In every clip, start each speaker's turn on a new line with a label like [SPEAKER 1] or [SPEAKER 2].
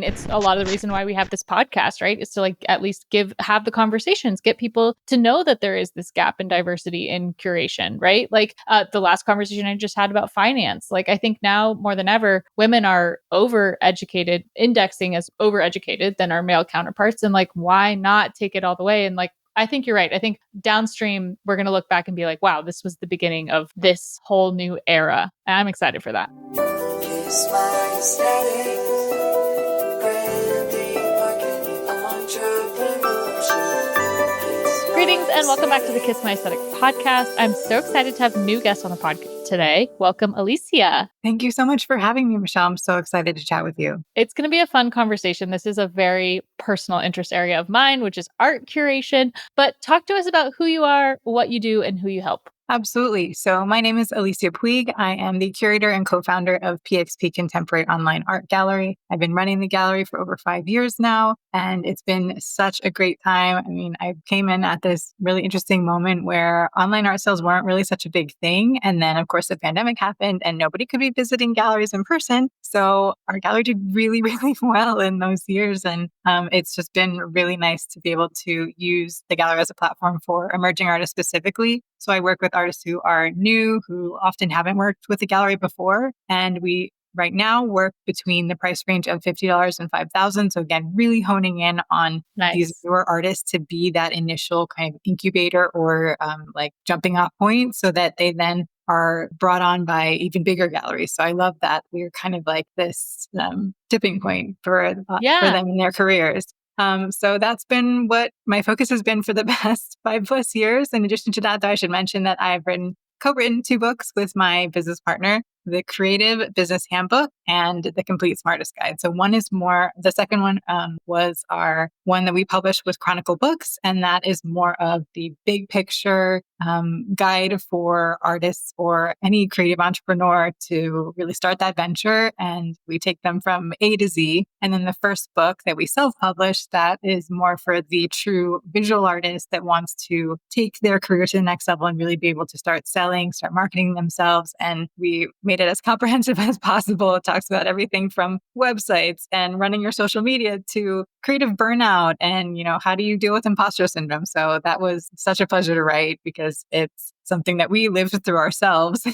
[SPEAKER 1] It's a lot of the reason why we have this podcast, right? Is to like at least have the conversations, get people to know that there is this gap in diversity in curation, right? Like the last conversation I just had about finance. Like I think now more than ever, women are overeducated, indexing as overeducated than our male counterparts. And like, why not take it all the way? And like, I think you're right. I think downstream, we're going to look back and be like, wow, this was the beginning of this whole new era. And I'm excited for that. Greetings and welcome back to the Kiss My Aesthetic podcast. I'm so excited to have new guests on the podcast today. Welcome, Alicia.
[SPEAKER 2] Thank you so much for having me, Michelle. I'm so excited to chat with you.
[SPEAKER 1] It's going to be a fun conversation. This is a very personal interest area of mine, which is art curation. But talk to us about who you are, what you do, and who you help.
[SPEAKER 2] Absolutely. So my name is Alicia Puig. I am the curator and co-founder of PXP Contemporary online art gallery. I've been running the gallery for over 5 years now, and it's been such a great time. I mean, I came in at this really interesting moment where online art sales weren't really such a big thing. And then, of course, the pandemic happened and nobody could be visiting galleries in person. So our gallery did really, really well in those years. And it's just been really nice to be able to use the gallery as a platform for emerging artists specifically. So I work with artists who are new, who often haven't worked with the gallery before. And we right now work between the price range of $50 and $5,000. So again, really honing in on these newer artists to be that initial kind of incubator or like jumping off point so that they then are brought on by even bigger galleries. So I love that we're kind of like this tipping point for them in their careers. So that's been what my focus has been for the past 5+ years. In addition to that, though, I should mention that I've co-written 2 books with my business partner, the Creative Business Handbook and the Complete Smartist Guide. So the second one was our one that we published with Chronicle Books. And that is more of the big picture guide for artists or any creative entrepreneur to really start that venture. And we take them from A to Z. And then the first book that we self-published, that is more for the true visual artist that wants to take their career to the next level and really be able to start selling, start marketing themselves. And we made it as comprehensive as possible. It talks about everything from websites and running your social media to creative burnout and, how do you deal with imposter syndrome? So that was such a pleasure to write because it's something that we lived through ourselves,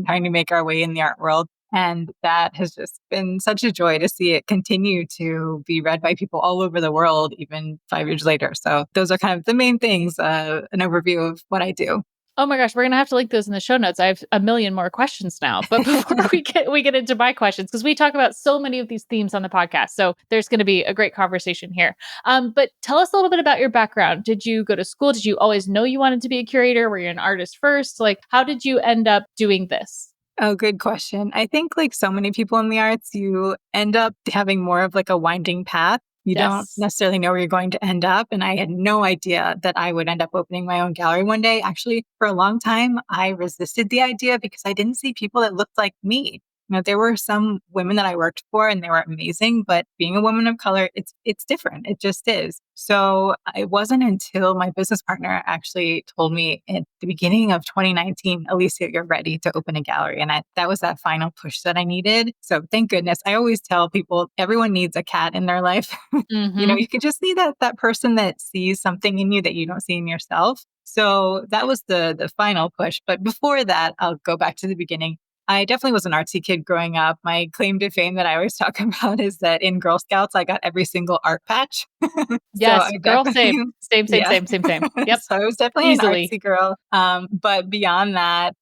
[SPEAKER 2] trying to make our way in the art world. And that has just been such a joy to see it continue to be read by people all over the world, even 5 years later. So those are kind of the main things, an overview of what I do.
[SPEAKER 1] Oh my gosh, we're going to have to link those in the show notes. I have a million more questions now. But before we get into my questions, because we talk about so many of these themes on the podcast. So there's going to be a great conversation here. But tell us a little bit about your background. Did you go to school? Did you always know you wanted to be a curator? Were you an artist first? Like, how did you end up doing this?
[SPEAKER 2] Oh, good question. I think like so many people in the arts, you end up having more of like a winding path. You don't necessarily know where you're going to end up. And I had no idea that I would end up opening my own gallery one day. Actually, for a long time, I resisted the idea because I didn't see people that looked like me. There were some women that I worked for and they were amazing, but being a woman of color, it's different. It just is. So it wasn't until my business partner actually told me at the beginning of 2019, Alicia, you're ready to open a gallery. And that was that final push that I needed. So thank goodness. I always tell people, everyone needs a cat in their life.
[SPEAKER 1] Mm-hmm.
[SPEAKER 2] You could just need that person that sees something in you that you don't see in yourself. So that was the final push. But before that, I'll go back to the beginning. I definitely was an artsy kid growing up. My claim to fame that I always talk about is that in Girl Scouts, I got every single art patch.
[SPEAKER 1] Yes, girl, same. Yep.
[SPEAKER 2] So I was definitely
[SPEAKER 1] Easily.
[SPEAKER 2] an artsy girl. But beyond that,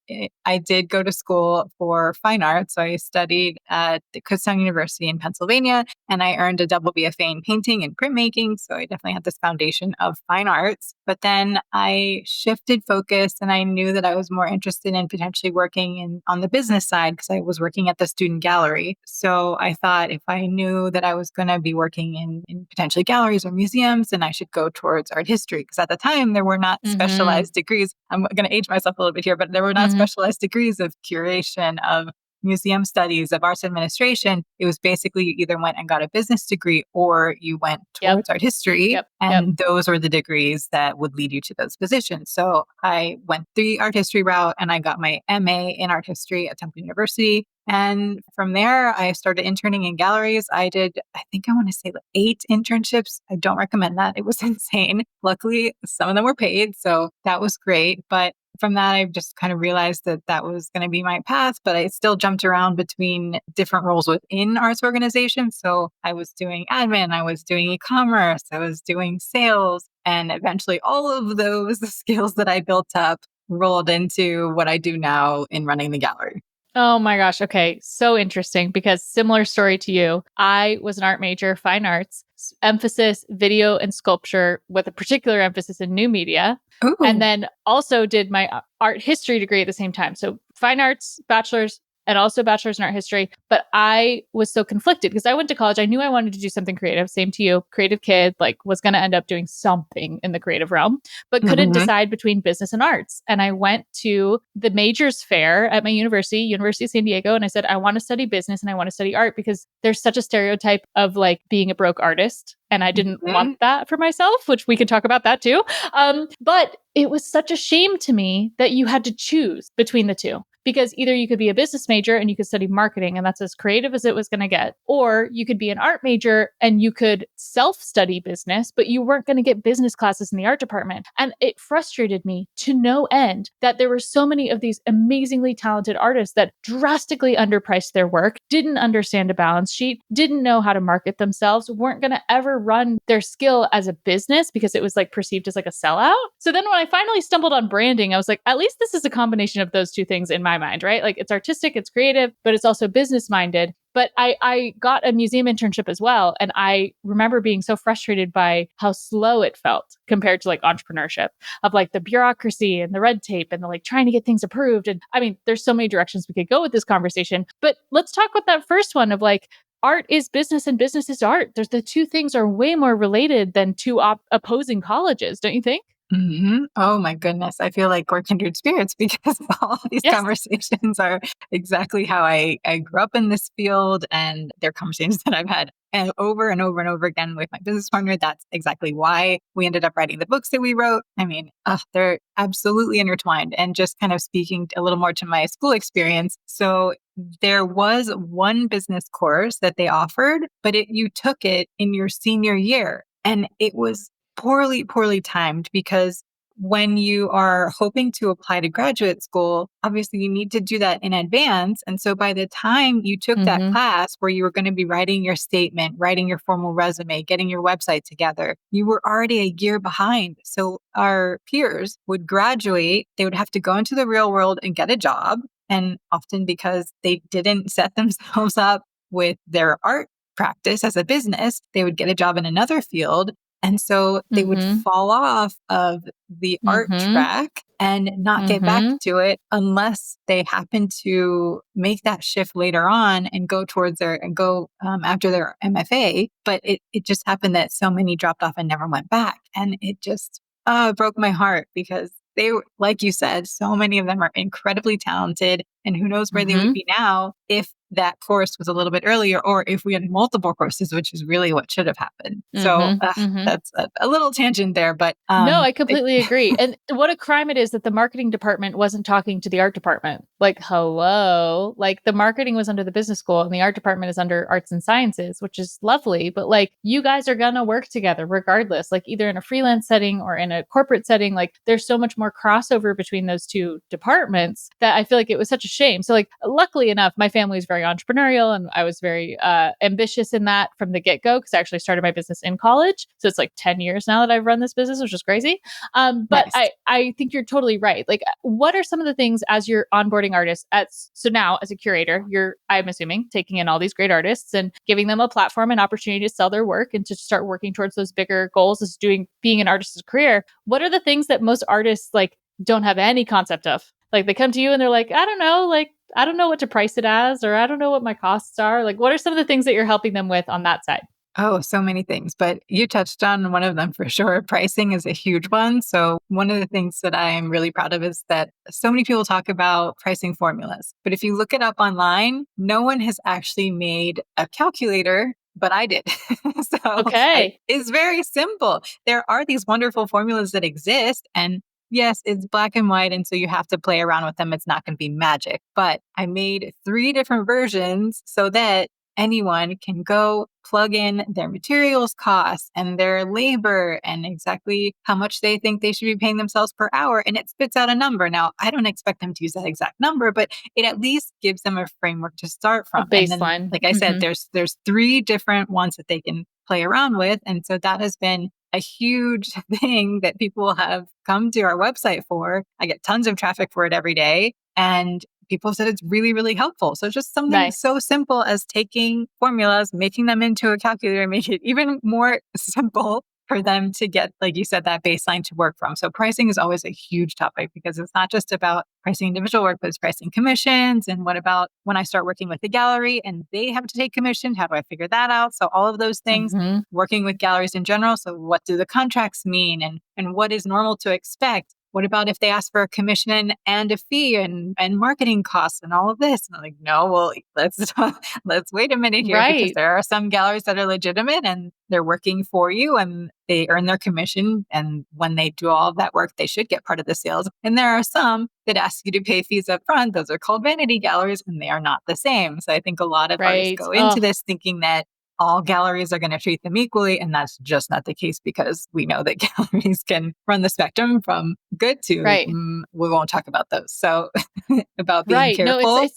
[SPEAKER 2] I did go to school for fine art. So I studied at the Kutztown University in Pennsylvania, and I earned a double BFA in painting and printmaking. So I definitely had this foundation of fine arts. But then I shifted focus, and I knew that I was more interested in potentially working on the business side because I was working at the student gallery. So I thought if I knew that I was going to be working in potentially galleries or museums, then I should go towards art history. Because at the time, there were not specialized degrees. I'm going to age myself a little bit here, but there were not specialized degrees of curation, of museum studies, of arts administration. It was basically you either went and got a business degree or you went towards art history. And those were the degrees that would lead you to those positions. So I went the art history route and I got my MA in art history at Temple University. And from there, I started interning in galleries. I did, I think I want to say 8 internships. I don't recommend that. It was insane. Luckily, some of them were paid. So that was great. But from that, I just kind of realized that that was going to be my path, but I still jumped around between different roles within arts organizations. So I was doing admin, I was doing e-commerce, I was doing sales, and eventually all of those skills that I built up rolled into what I do now in running the gallery.
[SPEAKER 1] Oh my gosh. Okay. So interesting because similar story to you. I was an art major, fine arts, emphasis video and sculpture with a particular emphasis in new media. And
[SPEAKER 2] Ooh.
[SPEAKER 1] then also did my art history degree at the same time. So fine arts, bachelor's, and also bachelor's in art history. But I was so conflicted because I went to college. I knew I wanted to do something creative. Same to you, creative kid, like was going to end up doing something in the creative realm, but couldn't
[SPEAKER 2] Mhm.
[SPEAKER 1] decide between business and arts. And I went to the majors fair at my university, University of San Diego. And I said, I want to study business and I want to study art because there's such a stereotype of like being a broke artist. And I didn't want
[SPEAKER 2] Mhm.
[SPEAKER 1] that for myself, which we could talk about that too. But it was such a shame to me that you had to choose between the two. Because either you could be a business major and you could study marketing, and that's as creative as it was going to get, or you could be an art major and you could self study business, but you weren't going to get business classes in the art department. And it frustrated me to no end that there were so many of these amazingly talented artists that drastically underpriced their work, didn't understand a balance sheet, didn't know how to market themselves, weren't going to ever run their skill as a business because it was like perceived as like a sellout. So then when I finally stumbled on branding, I was like, at least this is a combination of those two things in my mind, right? Like it's artistic, it's creative, but it's also business minded. But I got a museum internship as well. And I remember being so frustrated by how slow it felt compared to like entrepreneurship of like the bureaucracy and the red tape and the like trying to get things approved. And I mean, there's so many directions we could go with this conversation, but let's talk about that first one of like, art is business and business is art. There's the two things are way more related than two opposing colleges, don't you think?
[SPEAKER 2] Oh my goodness. I feel like we're kindred spirits because all of these
[SPEAKER 1] Yes.
[SPEAKER 2] conversations are exactly how I grew up in this field, and they're conversations that I've had over and over and over again with my business partner. That's exactly why we ended up writing the books that we wrote. I mean, they're absolutely intertwined. And just kind of speaking a little more to my school experience. So there was one business course that they offered, but you took it in your senior year. And it was poorly timed because when you are hoping to apply to graduate school, obviously you need to do that in advance. And so by the time you took that
[SPEAKER 1] Mm-hmm.
[SPEAKER 2] class where you were going to be writing your statement, writing your formal resume, getting your website together, you were already a year behind. So our peers would graduate, they would have to go into the real world and get a job. And often because they didn't set themselves up with their art practice as a business, they would get a job in another field. And so they would
[SPEAKER 1] Mm-hmm.
[SPEAKER 2] fall off of the art
[SPEAKER 1] Mm-hmm.
[SPEAKER 2] track and not get back
[SPEAKER 1] Mm-hmm.
[SPEAKER 2] to it unless they happen to make that shift later on and go towards their and go after their MFA. But it just happened that so many dropped off and never went back. And it just broke my heart because they were, like you said, so many of them are incredibly talented. And who knows where they would
[SPEAKER 1] Mm-hmm.
[SPEAKER 2] be now if that course was a little bit earlier or if we had multiple courses, which is really what should have happened. So
[SPEAKER 1] Mm-hmm. Mm-hmm.
[SPEAKER 2] that's a little tangent there, but
[SPEAKER 1] No, I completely agree. And what a crime it is that the marketing department wasn't talking to the art department. Like, hello, like the marketing was under the business school and the art department is under arts and sciences, which is lovely. But like, you guys are going to work together regardless, like either in a freelance setting or in a corporate setting. Like, there's so much more crossover between those two departments that I feel like it was such a shame. So, like, luckily enough, my family is very entrepreneurial and I was very ambitious in that from the get go because I actually started my business in college. So it's like 10 years now that I've run this business, which is crazy. But
[SPEAKER 2] nice.
[SPEAKER 1] I think you're totally right. Like, what are some of the things as you're onboarding artists so now as a curator, you're, I'm assuming, taking in all these great artists and giving them a platform and opportunity to sell their work and to start working towards those bigger goals as being an artist's career. What are the things that most artists like don't have any concept of? Like they come to you and they're like, I don't know, like, I don't know what to price it as, or I don't know what my costs are. Like, what are some of the things that you're helping them with on that side?
[SPEAKER 2] Oh, so many things, but you touched on one of them for sure. Pricing is a huge one. So one of the things that I am really proud of is that so many people talk about pricing formulas, but if you look it up online, no one has actually made a calculator, but I did. So
[SPEAKER 1] Okay.
[SPEAKER 2] it's very simple. There are these wonderful formulas that exist, and yes, it's black and white. And so you have to play around with them. It's not going to be magic. But I made 3 different versions so that anyone can go plug in their materials costs and their labor and exactly how much they think they should be paying themselves per hour. And it spits out a number. Now, I don't expect them to use that exact number, but it at least gives them a framework to start
[SPEAKER 1] A
[SPEAKER 2] from. And then,
[SPEAKER 1] baseline.
[SPEAKER 2] like I said, there's 3 different ones that they can play around with. And so that has been a huge thing that people have come to our website for. I get tons of traffic for it every day. And people said it's really, really helpful. So just something so simple as taking formulas, making them into a calculator, make it even more simple for them to get, like you said, that baseline to work from. So pricing is always a huge topic because it's not just about pricing individual work, but it's pricing commissions. And what about when I start working with the gallery and they have to take commission? How do I figure that out? So all of those things, working with galleries in general. So what do the contracts mean and what is normal to expect? What about if they ask for a commission and a fee and marketing costs and all of this? And I'm like, no, well, let's wait a minute here because there are some galleries that are legitimate and they're working for you and they earn their commission. And when they do all of that work, they should get part of the sales. And there are some that ask you to pay fees up front. Those are called vanity galleries and they are not the same. So I think a lot of artists go into this thinking that all galleries are going to treat them equally. And that's just not the case because we know that galleries can run the spectrum from good to, we won't talk about those. So about being careful.
[SPEAKER 1] No,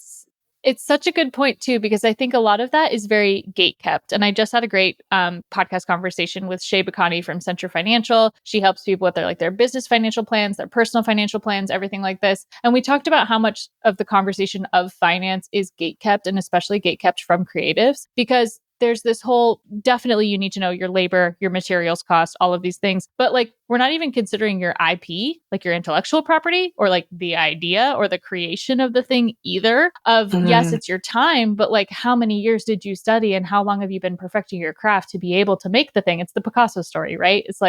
[SPEAKER 1] it's such a good point too, because I think a lot of that is very gate kept. And I just had a great podcast conversation with Shay Bacani from Centra Financial. She helps people with their business financial plans, their personal financial plans, everything like this. And we talked about how much of the conversation of finance is gate kept, and especially gate kept from creatives, because there's this whole, definitely you need to know your labor, your materials cost, all of these things. But we're not even considering your IP, your intellectual property or the idea or the creation of the thing either. Yes, it's your time, but how many years did you study and how long have you been perfecting your craft to be able to make the thing? It's the Picasso story, right? It's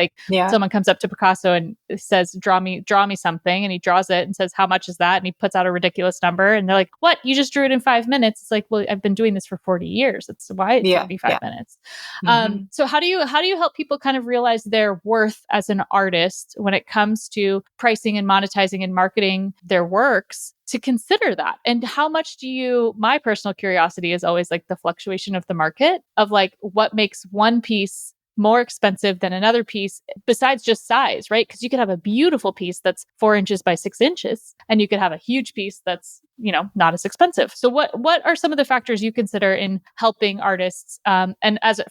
[SPEAKER 1] someone comes up to Picasso and says, draw me something. And he draws it and says, how much is that? And he puts out a ridiculous number. And they're like, what? You just drew it in 5 minutes. It's like, well, I've been doing this for 40 years. It's why it took me 5 minutes. So how do you help people kind of realize their worth as an artist when it comes to pricing and monetizing and marketing their works, to consider that? And how much my personal curiosity is always the fluctuation of the market of what makes one piece more expensive than another piece besides just size, right? Because you could have a beautiful piece that's 4 inches by 6 inches, and you could have a huge piece that's, not as expensive. So what are some of the factors you consider in helping artists, and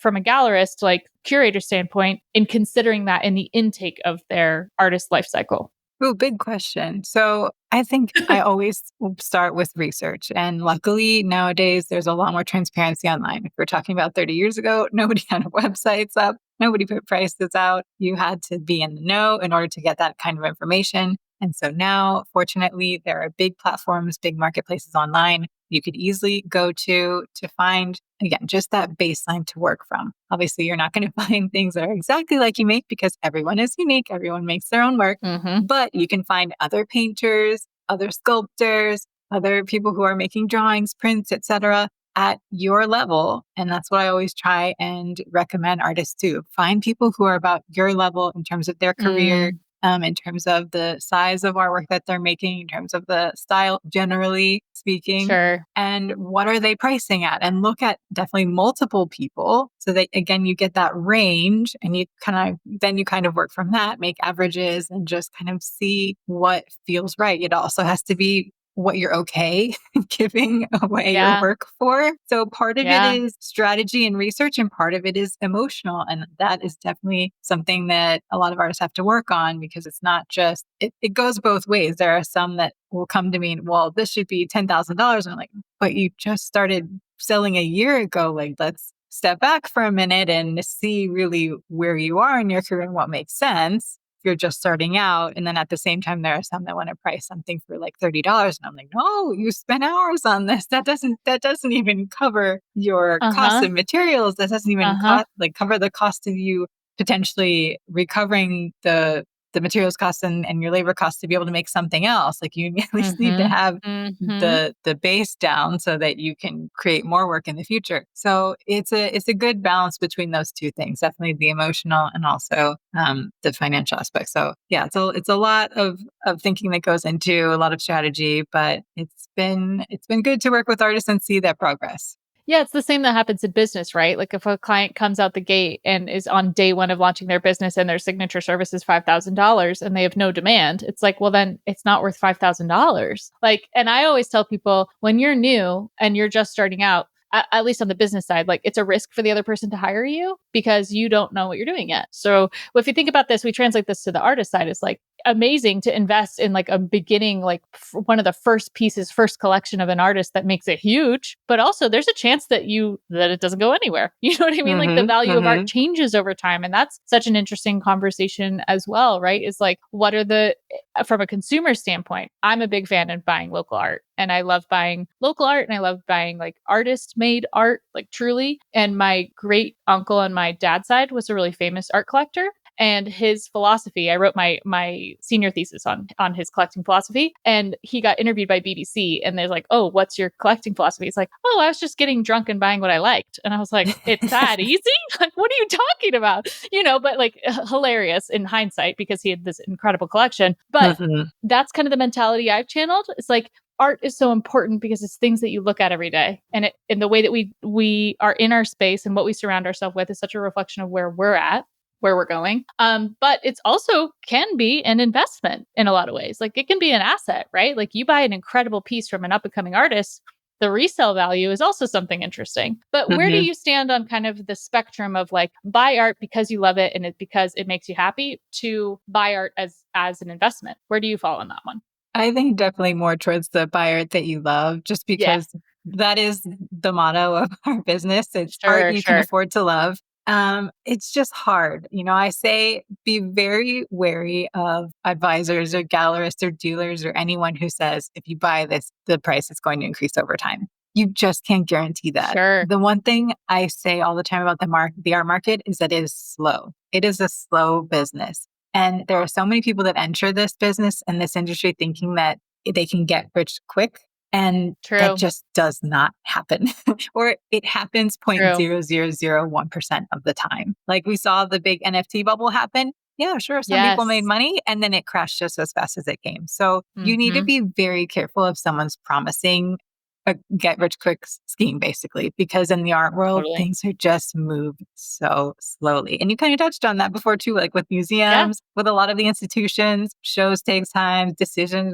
[SPEAKER 1] from a gallerist, curator standpoint, in considering that in the intake of their artist life cycle?
[SPEAKER 2] Oh, big question. So I think I always start with research. And luckily nowadays, there's a lot more transparency online. If we're talking about 30 years ago, nobody had websites up. Nobody put prices out. You had to be in the know in order to get that kind of information. And so now, fortunately, there are big platforms, big marketplaces online you could easily go to find, again, just that baseline to work from. Obviously, you're not going to find things that are exactly like you make because everyone is unique. Everyone makes their own work. But you can find other painters, other sculptors, other people who are making drawings, prints, etc., at your level. And that's what I always try and recommend artists do. Find people who are about your level in terms of their career, in terms of the size of artwork that they're making, in terms of the style, generally speaking.
[SPEAKER 1] Sure.
[SPEAKER 2] And what are they pricing at? And look at definitely multiple people so that, again, you get that range and you kind of work from that, make averages and just kind of see what feels right. It also has to be what you're okay giving away your work for. So part of it is strategy and research, and part of it is emotional. And that is definitely something that a lot of artists have to work on, because it's not just, it goes both ways. There are some that will come to me and, well, this should be $10,000. And I'm like, but you just started selling a year ago. Let's step back for a minute and see really where you are in your career and what makes sense. You're just starting out. And then at the same time, there are some that want to price something for $30. And I'm like, no, you spent hours on this. That doesn't even cover your cost of materials. That doesn't even cover the cost of you potentially recovering the the materials costs and your labor costs to be able to make something else. Like you at least need to have the base down so that you can create more work in the future. So it's a good balance between those two things, definitely the emotional and also the financial aspect. So yeah, it's a lot of thinking that goes into a lot of strategy, but it's been good to work with artists and see that progress.
[SPEAKER 1] Yeah, it's the same that happens in business, right? Like if a client comes out the gate and is on day one of launching their business and their signature service is $5,000 and they have no demand, it's like, well, then it's not worth $5,000. Like, and I always tell people when you're new and you're just starting out, at least on the business side, like it's a risk for the other person to hire you because you don't know what you're doing yet. So if you think about this, we translate this to the artist side. It's like amazing to invest in like a beginning, like one of the first pieces, first collection of an artist that makes it huge. But also there's a chance that it doesn't go anywhere. You know what I mean? Like the value of art changes over time. And that's such an interesting conversation as well, right? Is like, what are from a consumer standpoint, I'm a big fan of buying local art. And I love buying local art and I love buying like artist made art, like truly. And my great uncle on my dad's side was a really famous art collector. And his philosophy, I wrote my senior thesis on his collecting philosophy. And he got interviewed by BBC and they're like, oh, what's your collecting philosophy? It's like, oh, I was just getting drunk and buying what I liked. And I was like, it's that easy? Like, what are you talking about? But like hilarious in hindsight because he had this incredible collection. But that's kind of the mentality I've channeled. It's like, art is so important because it's things that you look at every day. And in the way that we are in our space and what we surround ourselves with is such a reflection of where we're at, where we're going. But it's also can be an investment in a lot of ways. Like it can be an asset, right? Like you buy an incredible piece from an up and coming artist, the resale value is also something interesting. But where do you stand on kind of the spectrum of like buy art because you love it and because it makes you happy to buy art as an investment? Where do you fall on that one?
[SPEAKER 2] I think definitely more towards the buy art that you love, just because that is the motto of our business. It's art you can afford to love. It's just hard. I say be very wary of advisors or gallerists or dealers or anyone who says, if you buy this, the price is going to increase over time. You just can't guarantee that.
[SPEAKER 1] Sure.
[SPEAKER 2] The one thing I say all the time about the art market is that it is slow. It is a slow business. And there are so many people that enter this business and this industry thinking that they can get rich quick. And that just does not happen. Or it happens 0.0001% of the time. Like we saw the big NFT bubble happen. Yeah, sure. Some people made money and then it crashed just as fast as it came. So you need to be very careful if someone's promising a get rich quick scheme, basically, because in the art world, things are just move so slowly. And you kind of touched on that before too, like with museums, with a lot of the institutions, shows takes time, decisions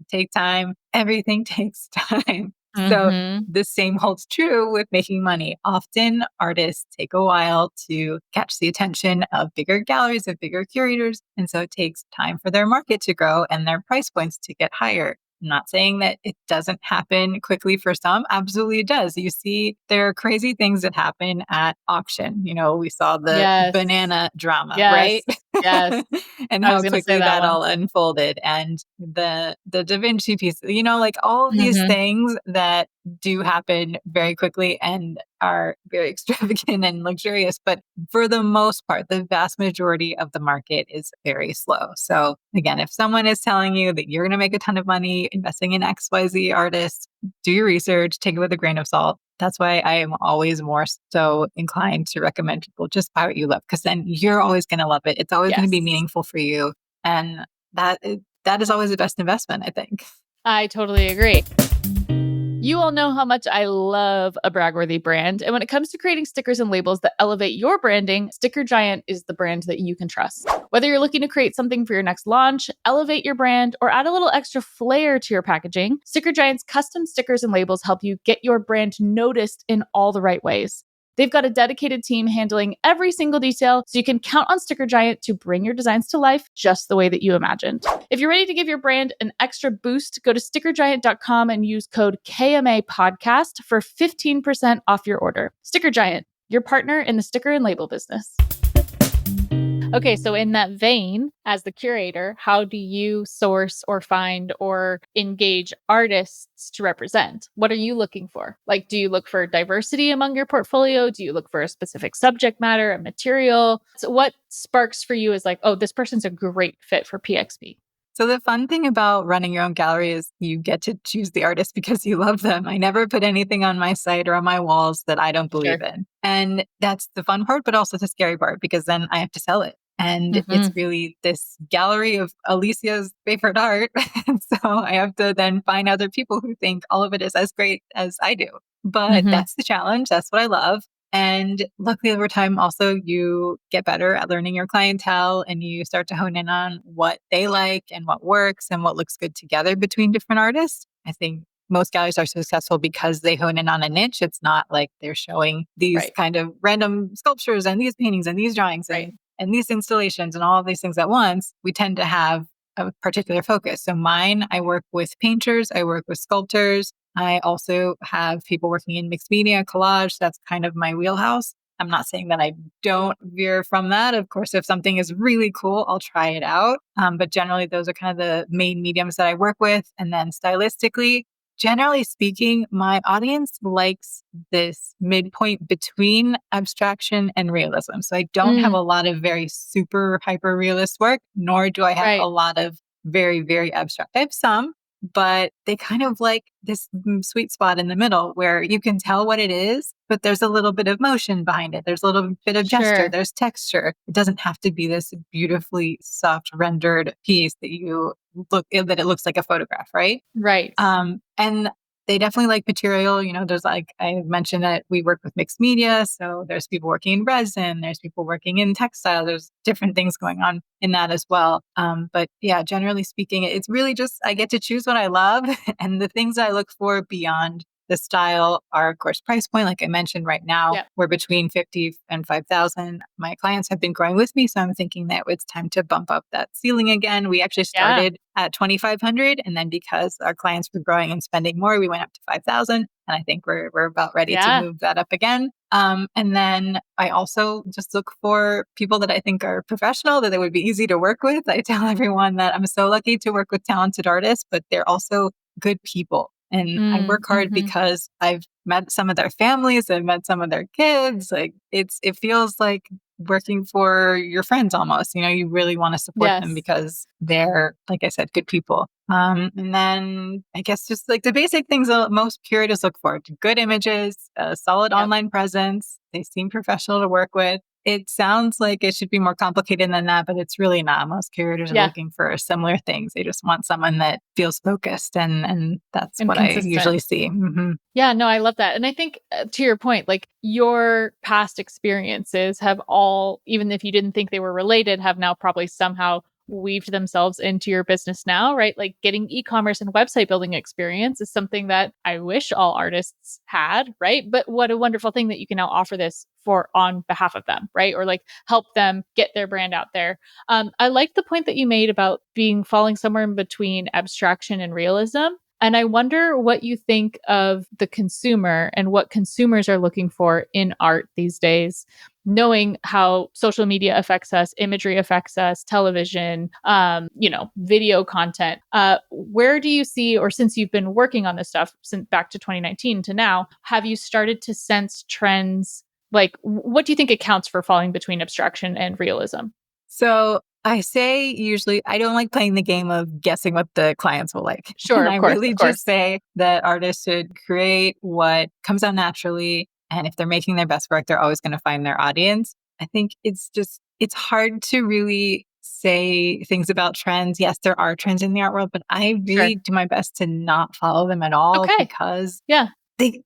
[SPEAKER 2] take time, everything takes time. So the same holds true with making money. Often artists take a while to catch the attention of bigger galleries, of bigger curators. And so it takes time for their market to grow and their price points to get higher. I'm not saying that it doesn't happen quickly for some. Absolutely it does. You see, there are crazy things that happen at auction. We saw the banana drama, right?
[SPEAKER 1] Yes.
[SPEAKER 2] And how quickly that all unfolded. And the Da Vinci piece, like all of these things that do happen very quickly and are very extravagant and luxurious. But for the most part, the vast majority of the market is very slow. So again, if someone is telling you that you're going to make a ton of money investing in XYZ artists, do your research, take it with a grain of salt. That's why I am always more so inclined to recommend people just buy what you love, because then you're always going to love it. It's always going to be meaningful for you. And that is always the best investment, I think.
[SPEAKER 1] I totally agree. You all know how much I love a brag-worthy brand. And when it comes to creating stickers and labels that elevate your branding, Sticker Giant is the brand that you can trust. Whether you're looking to create something for your next launch, elevate your brand, or add a little extra flair to your packaging, Sticker Giant's custom stickers and labels help you get your brand noticed in all the right ways. They've got a dedicated team handling every single detail, so you can count on Sticker Giant to bring your designs to life just the way that you imagined. If you're ready to give your brand an extra boost, go to stickergiant.com and use code KMA Podcast for 15% off your order. Sticker Giant, your partner in the sticker and label business. Okay, so in that vein, as the curator, how do you source or find or engage artists to represent? What are you looking for? Like, do you look for diversity among your portfolio? Do you look for a specific subject matter, a material? So what sparks for you is like, oh, this person's a great fit for PXP?
[SPEAKER 2] So the fun thing about running your own gallery is you get to choose the artist because you love them. I never put anything on my site or on my walls that I don't believe
[SPEAKER 1] Sure.
[SPEAKER 2] in. And that's the fun part, but also the scary part because then I have to sell it. And it's
[SPEAKER 1] Hmm.
[SPEAKER 2] really this gallery of Alicia's favorite art. And so I have to then find other people who think all of it is as great as I do. But
[SPEAKER 1] Hmm.
[SPEAKER 2] that's the challenge. That's what I love. And luckily, over time, also, you get better at learning your clientele and you start to hone in on what they like and what works and what looks good together between different artists. I think most galleries are successful because they hone in on a niche. It's not like they're showing these
[SPEAKER 1] Right.
[SPEAKER 2] kind of random sculptures and these paintings and these drawings
[SPEAKER 1] Right.
[SPEAKER 2] and these installations and all of these things at once. We tend to have a particular focus. So mine, I work with painters, I work with sculptors. I also have people working in mixed media, collage. That's kind of my wheelhouse. I'm not saying that I don't veer from that. Of course, if something is really cool, I'll try it out. But generally, those are kind of the main mediums that I work with. And then stylistically, generally speaking, my audience likes this midpoint between abstraction and realism. So I don't have
[SPEAKER 1] Mm,
[SPEAKER 2] a lot of very super hyper realist work, nor do I have a
[SPEAKER 1] right.
[SPEAKER 2] lot of very, very abstract. I have some, but they kind of like this sweet spot in the middle where you can tell what it is, but there's a little bit of motion behind it. There's a little bit of gesture.
[SPEAKER 1] Sure.
[SPEAKER 2] There's texture. It doesn't have to be this beautifully soft rendered piece that it looks like a photograph, right?
[SPEAKER 1] Right.
[SPEAKER 2] And they definitely like material. There's like I mentioned that we work with mixed media. So there's people working in resin, there's people working in textile, there's different things going on in that as well. But yeah, generally speaking, it's really just I get to choose what I love. And the things I look for beyond the style are, of course, price point. Like I mentioned, right now,
[SPEAKER 1] Yeah.
[SPEAKER 2] we're between 50 and 5,000. My clients have been growing with me. So I'm thinking that it's time to bump up that ceiling again. We actually
[SPEAKER 1] Yeah.
[SPEAKER 2] started at 2,500. And then because our clients were growing and spending more, we went up to 5,000. And I think we're about ready to
[SPEAKER 1] Yeah.
[SPEAKER 2] move that up again. And then I also just look for people that I think are professional, that they would be easy to work with. I tell everyone that I'm so lucky to work with talented artists, but they're also good people. And I
[SPEAKER 1] Mm,
[SPEAKER 2] work hard
[SPEAKER 1] hmm.
[SPEAKER 2] because I've met some of their families, I've met some of their kids. Like it feels like working for your friends almost. You really want to support them
[SPEAKER 1] Yes.
[SPEAKER 2] because they're, like I said, good people. And then I guess just like the basic things that most curators look for: good images, a solid
[SPEAKER 1] Yep.
[SPEAKER 2] online presence. They seem professional to work with. It sounds like it should be more complicated than that, but it's really not. Most curators are
[SPEAKER 1] Yeah.
[SPEAKER 2] looking for similar things. They just want someone that feels focused, and that's
[SPEAKER 1] And
[SPEAKER 2] what I
[SPEAKER 1] consistent.
[SPEAKER 2] usually see.
[SPEAKER 1] Yeah, no, I love that. And I think to your point, like your past experiences have all, even if you didn't think they were related, have now probably somehow weaved themselves into your business now, right? Like getting e-commerce and website building experience is something that I wish all artists had, right? But what a wonderful thing that you can now offer this for on behalf of them, right? Or like help them get their brand out there. I like the point that you made about being falling somewhere in between abstraction and realism. And I wonder what you think of the consumer and what consumers are looking for in art these days, knowing how social media affects us, imagery affects us, television, video content. Where do you see, or since you've been working on this stuff since back to 2019 to now, have you started to sense trends? Like, what do you think accounts for falling between abstraction and realism?
[SPEAKER 2] So I say usually I don't like playing the game of guessing what the clients will like.
[SPEAKER 1] Sure,
[SPEAKER 2] And
[SPEAKER 1] of
[SPEAKER 2] I
[SPEAKER 1] course,
[SPEAKER 2] really
[SPEAKER 1] of
[SPEAKER 2] just
[SPEAKER 1] course.
[SPEAKER 2] say that artists should create what comes out naturally. And if they're making their best work, they're always going to find their audience. I think it's hard to really say things about trends. Yes, there are trends in the art world, but I
[SPEAKER 1] Sure.
[SPEAKER 2] really do my best to not follow them at all
[SPEAKER 1] Okay.
[SPEAKER 2] because
[SPEAKER 1] Yeah,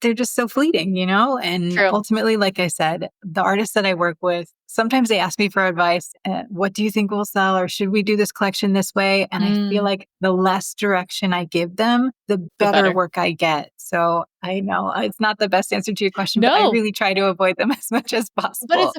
[SPEAKER 2] they're just so fleeting. And
[SPEAKER 1] true.
[SPEAKER 2] ultimately, like I said, the artists that I work with, sometimes they ask me for advice. What do you think will sell? Or should we do this collection this way? And I feel
[SPEAKER 1] Mm,
[SPEAKER 2] like the less direction I give them, the
[SPEAKER 1] the
[SPEAKER 2] better
[SPEAKER 1] better.
[SPEAKER 2] work I get. So I know it's not the best answer to your question, but I
[SPEAKER 1] No,
[SPEAKER 2] really try to avoid them as much as
[SPEAKER 1] but
[SPEAKER 2] possible.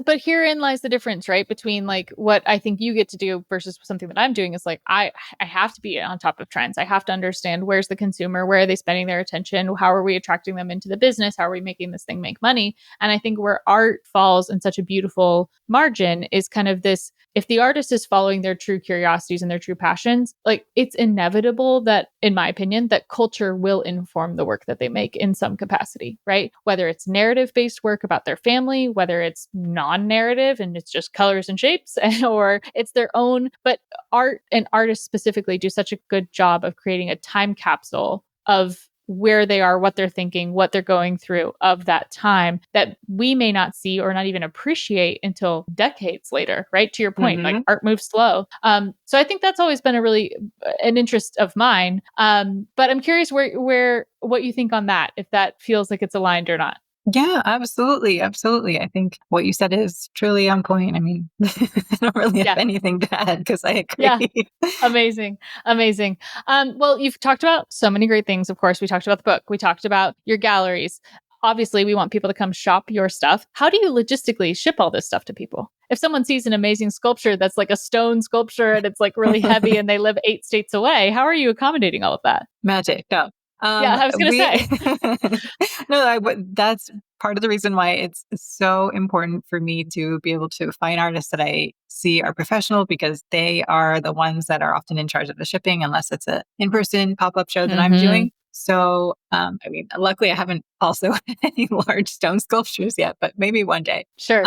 [SPEAKER 1] but herein lies the difference, right? Between like what I think you get to do versus something that I'm doing is like I have to be on top of trends. I have to understand where's the consumer, where are they spending their attention, how are we attracting them into the business, how are we making this thing make money? And I think where art falls in such a beautiful beautiful margin is kind of this, if the artist is following their true curiosities and their true passions, like it's inevitable that, in my opinion, that culture will inform the work that they make in some capacity, right? Whether it's narrative-based work about their family, whether it's non-narrative and it's just colors and shapes, or it's their own. But art and artists specifically do such a good job of creating a time capsule of where they are, what they're thinking, what they're going through of that time that we may not see or not even appreciate until decades later, right? To your point, like art moves slow. So I think that's always been a really an interest of mine. But I'm curious where what you think on that, if that feels like it's aligned or not.
[SPEAKER 2] Yeah, absolutely. Absolutely. I think what you said is truly on point. I mean, I don't really have anything to add because I agree.
[SPEAKER 1] Yeah. Amazing. Amazing. Well, you've talked about so many great things. Of course, we talked about the book. We talked about your galleries. Obviously, we want people to come shop your stuff. How do you logistically ship all this stuff to people? If someone sees an amazing sculpture that's like a stone sculpture and it's like really heavy and they live 8 states away, how are you accommodating all of that?
[SPEAKER 2] Magic. No.
[SPEAKER 1] Yeah, I was going to say.
[SPEAKER 2] No, that's part of the reason why it's so important for me to be able to find artists that I see are professional, because they are the ones that are often in charge of the shipping, unless it's an in-person pop-up show that I'm doing. So, I mean, luckily I haven't also had any large stone sculptures yet, but maybe one day.
[SPEAKER 1] Sure.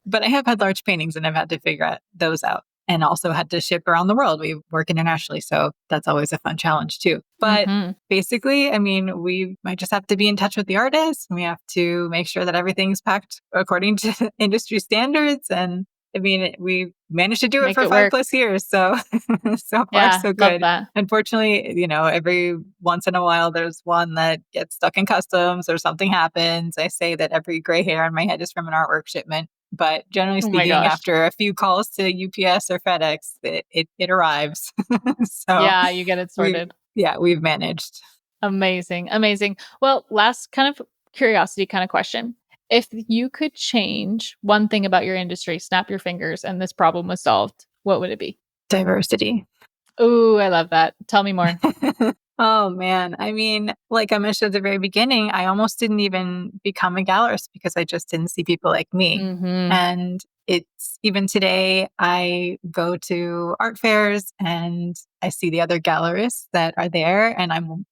[SPEAKER 2] But I have had large paintings and I've had to figure those out. And also had to ship around the world. We work internationally, so that's always a fun challenge too. But basically, I mean, we might just have to be in touch with the artists. We have to make sure that everything's packed according to industry standards. And I mean, we managed to do it for 5+ years. So, so far, so good. Unfortunately, every once in a while, there's one that gets stuck in customs or something happens. I say that every gray hair on my head is from an artwork shipment. But generally speaking, after a few calls to UPS or FedEx, it arrives. So
[SPEAKER 1] yeah, you get it sorted.
[SPEAKER 2] We've managed.
[SPEAKER 1] Amazing. Amazing. Well, last kind of curiosity kind of question. If you could change one thing about your industry, snap your fingers, and this problem was solved, what would it be?
[SPEAKER 2] Diversity.
[SPEAKER 1] Ooh, I love that. Tell me more.
[SPEAKER 2] Oh, man. I mean, like I mentioned at the very beginning, I almost didn't even become a gallerist because I just didn't see people like me. And it's even today, I go to art fairs and I see the other gallerists that are there. And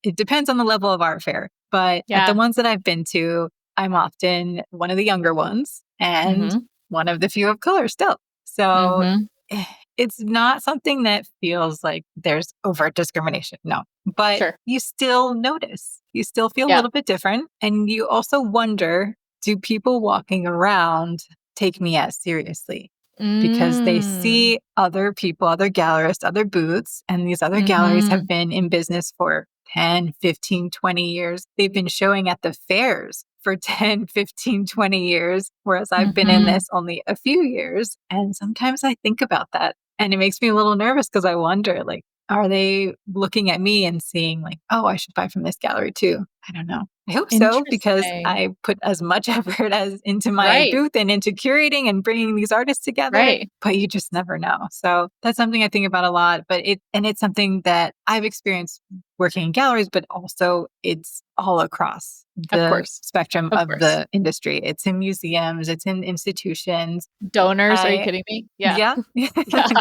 [SPEAKER 2] it depends on the level of art fair. But at the ones that I've been to, I'm often one of the younger ones and one of the few of color still. So it's not something that feels like there's overt discrimination. No, but you still notice, you still feel a little bit different. And you also wonder, do people walking around take me as seriously? Because they see other people, other gallerists, other booths, and these other galleries have been in business for 10, 15, 20 years. They've been showing at the fairs for 10, 15, 20 years, whereas I've been in this only a few years. And sometimes I think about that and it makes me a little nervous because I wonder, like, are they looking at me and seeing like, oh, I should buy from this gallery too? I don't know. I hope so, because I put as much effort as into my booth and into curating and bringing these artists together, but you just never know. So that's something I think about a lot, but it's something that I've experienced working in galleries, but also it's all across the spectrum of the industry. It's in museums, it's in institutions.
[SPEAKER 1] Donors, are you kidding me?
[SPEAKER 2] Yeah.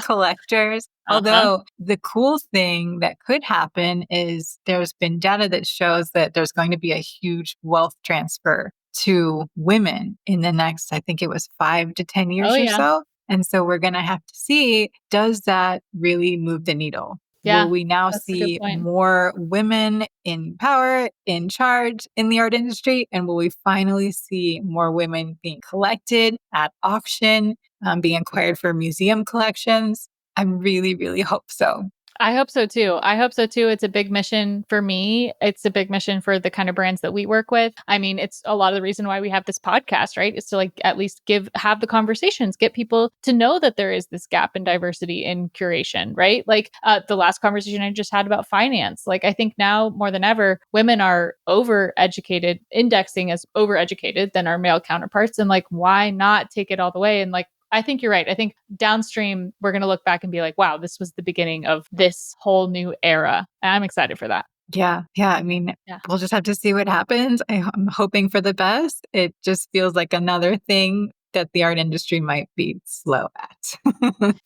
[SPEAKER 2] Collectors. Although the cool thing that could happen is there's been data that shows that there's going to be a huge wealth transfer to women in the next, I think it was 5 to 10 years or so. And so we're going to have to see, does that really move the needle? Will we now see more women in power, in charge in the art industry? And will we finally see more women being collected at auction, being acquired for museum collections? I really, really hope so.
[SPEAKER 1] I hope so too. It's a big mission for me. It's a big mission for the kind of brands that we work with. I mean, it's a lot of the reason why we have this podcast, right? Is to like at least have the conversations, get people to know that there is this gap in diversity in curation, right? Like the last conversation I just had about finance. Like I think now more than ever, women are overeducated, indexing as overeducated than our male counterparts. And like, why not take it all the way? And like, I think you're right. I think downstream, we're going to look back and be like, wow, this was the beginning of this whole new era. And I'm excited for that.
[SPEAKER 2] Yeah. I mean, we'll just have to see what happens. I'm hoping for the best. It just feels like another thing that the art industry might be slow at.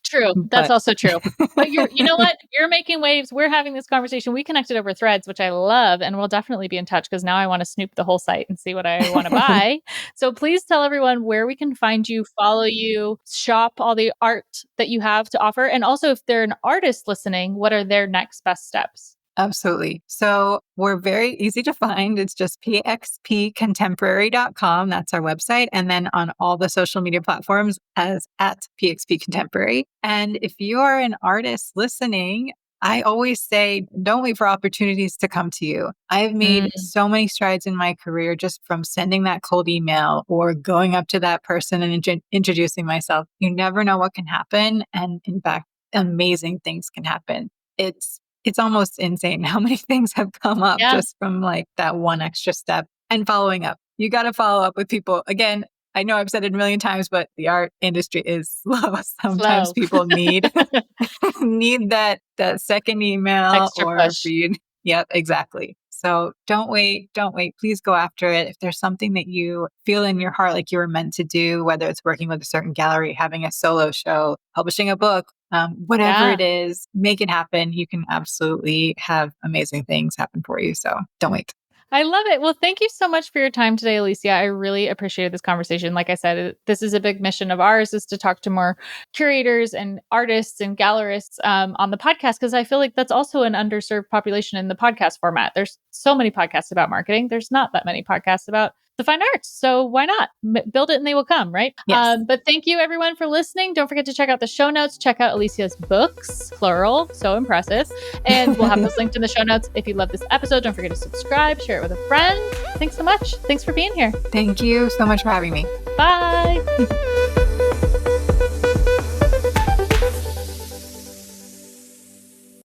[SPEAKER 1] True. That's
[SPEAKER 2] But
[SPEAKER 1] also true. But you know what? You're making waves. We're having this conversation. We connected over threads, which I love. And we'll definitely be in touch because now I want to snoop the whole site and see what I want to buy. So please tell everyone where we can find you, follow you, shop all the art that you have to offer. And also, if they're an artist listening, what are their next best steps?
[SPEAKER 2] Absolutely. So we're very easy to find. It's just pxpcontemporary.com. That's our website. And then on all the social media platforms as at PXP Contemporary. And if you are an artist listening, I always say, don't wait for opportunities to come to you. I've made so many strides in my career just from sending that cold email or going up to that person and introducing myself. You never know what can happen. And in fact, amazing things can happen. It's almost insane how many things have come up just from like that one extra step and following up. You got to follow up with people. Again, I know I've said it a million times, but the art industry is slow. Sometimes people need that second email
[SPEAKER 1] Extra
[SPEAKER 2] or
[SPEAKER 1] push.
[SPEAKER 2] read. Yep, exactly. So don't wait. Please go after it. If there's something that you feel in your heart like you were meant to do, whether it's working with a certain gallery, having a solo show, publishing a book, whatever it is, make it happen. You can absolutely have amazing things happen for you. So don't wait.
[SPEAKER 1] I love it. Well, thank you so much for your time today, Alicia. I really appreciated this conversation. Like I said, this is a big mission of ours, is to talk to more curators and artists and gallerists on the podcast, because I feel like that's also an underserved population in the podcast format. There's so many podcasts about marketing. There's not that many podcasts about the fine arts. So why not build it and they will come, right?
[SPEAKER 2] Yes.
[SPEAKER 1] But thank you everyone for listening. Don't forget to check out the show notes. Check out Alicia's books, plural, so impressive. And we'll have those linked in the show notes. If you love this episode, don't forget to subscribe, share it with a friend. Thanks so much. Thanks for being here.
[SPEAKER 2] Thank you so much for having me.
[SPEAKER 1] Bye.